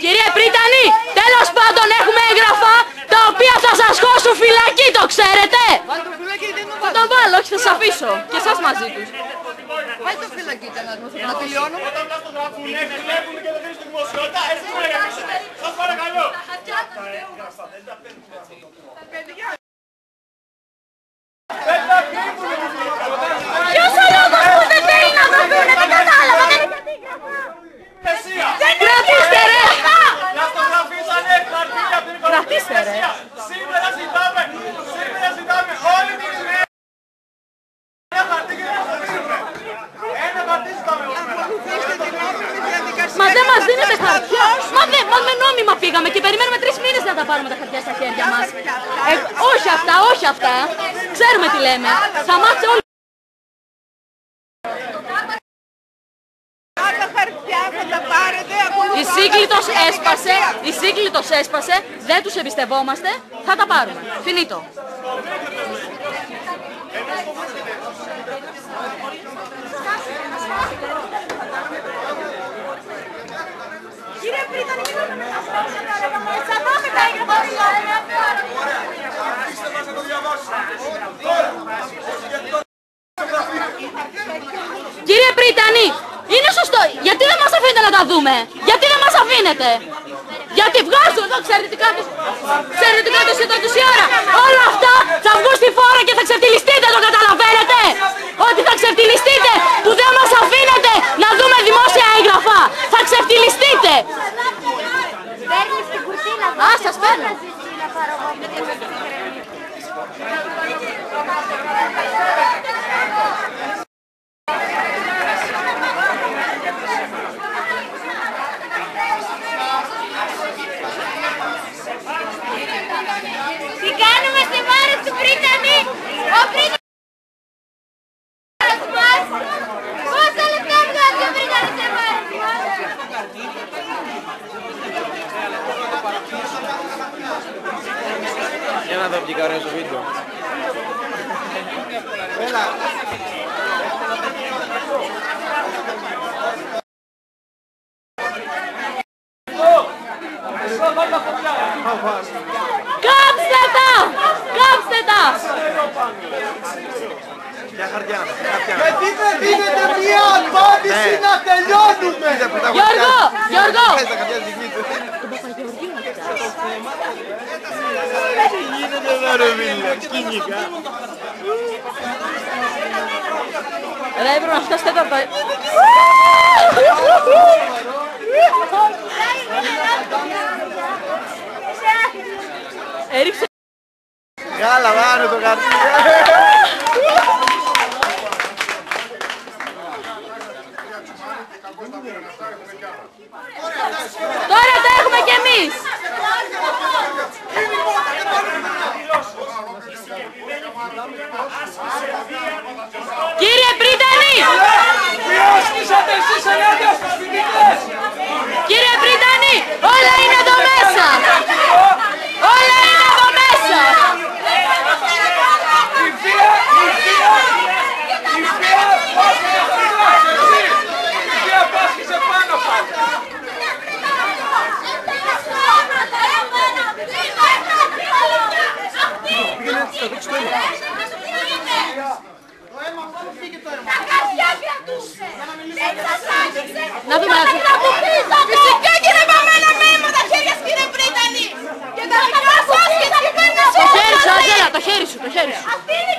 Κύριε Πρίτανη, τέλος πάντων έχουμε έγγραφα τα οποία θα σας χώσουν φυλακή, το ξέρετε! Θα τον βάλω, όχι θα σας αφήσω και εσάς μαζί τους. Βάλτε το φυλακή κανένας μας, να τελειώνουμε. Όταν μας το γράφουν, βλέπουν και δεν δίνουν στη δημοσιότητα, έτσι θα γραφίσουμε. Σας παρακαλώ. Ποιος ο λόγος που δεν θέλει να το δούνε, δεν κατάλαβα, δεν είναι κρατήστε ρε! Λαστογραφήσανε χαρτί από την οικονομική υπηρεσία. Σήμερα ζητάμε όλη την ημέρα. Ένα χαρτί και δεν το δίνουμε. Ένα χαρτί ζητάμε σήμερα. Μα δεν μας δίνετε χαρτιά. Μα με νόμιμα πήγαμε και περιμένουμε 3 μήνες να τα πάρουμε τα χαρτιά στα χέρια μας. Όχι αυτά. Ξέρουμε τι λέμε. Θα μάθει όλοι. Η σύγκλιτος έσπασε, δεν τους εμπιστευόμαστε, θα τα πάρουμε. Φινίτο. Κύριε Πρίτανη, θα δώσετε τα έγγραφα. Κύριε Πρίτανη, είναι σωστό. Γιατί δεν μας αφήνετε να τα δούμε? Γιατί δεν μας αφήνετε? Γιατί βγάζω εδώ, ξέρετε τι κάτω εδώ τόση ώρα. Όλα αυτά θα βγουν στη φόρα και θα ξεφτυλιστείτε, το καταλαβαίνετε? Ότι θα ξεφτυλιστείτε που δεν μας αφήνετε να δούμε δημόσια έγγραφα. Θα ξεφτυλιστείτε. Παίρνεις την κουρτίνα. Α, σας παίρνω. Τι κάνουμε στη μάρες του Πρίτανη? Ο Πρίτανης μας. Πόσα λεπτά βγάζει ο Πρίτανης σε μάρες? Για να δω ποιοι καρές στο βίντεο. Έλα. Κάψτε τα! Για χαρτιά. Γιατί δεν δίνετε μια απάντηση να τελειώνουμε! Γιώργο! Τι γίνεται εδώ ρε φίλε, σκηνικά. Ρε έπρεπε να φτάσετε εδώ. Έριξε. Γάλα, βάρε το χαρτί. Τώρα τα έχουμε κι εμείς. Κύριε Πρίτανη! Κύριε Πρίτανη, όλα είναι εδώ μέσα. Όλα είναι εδώ μέσα. Να δούμε Φυσικά και να πάμε ένα μήνυμα τα χέρια σου κύριε Πρίτανη. Και τα μικρά σας και τα πιπέρνα σου. Το χέρι σου, Αγγέλα, το χέρι σου. Αυτή είναι